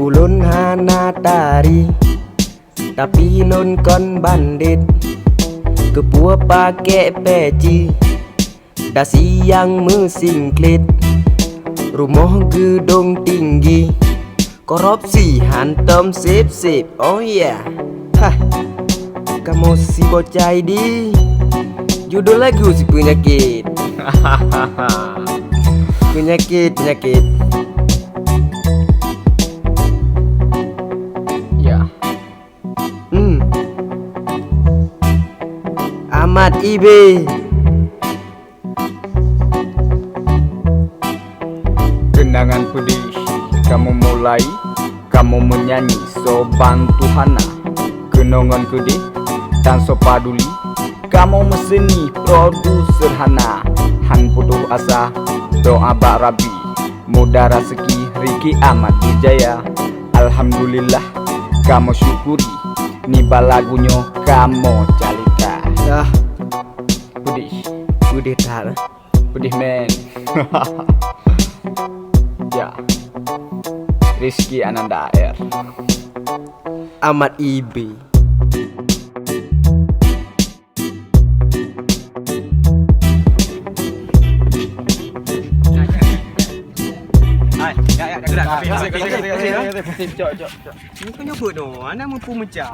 Ulun hana tari, tapi lun kon bandit. Kepua pakai peci, dah siang mesin klit. Rumah gedung tinggi, korupsi hantam sip-sip. Oh ya, hah, kamu si bocah ini. Judul lagu si penyakit. Penyakit. Ya. Ahmad Ibe. Kenangan pedih, kamu mulai, kamu menyanyi so bantu hana. Kenangan pedih, dan so paduli, kamu meseni produser hana. Han putus asa, doa Bak Rabi, mudah rezeki Riki Ahmad Wijaya. Alhamdulillah, kamu syukuri, niba lagunya kamu calita. Dah, Pedih, udah tar. pedih men. Ya, Rizky Ananda R. Ahmad Ibe. Ni kau nyebut tu, anak mampu macam.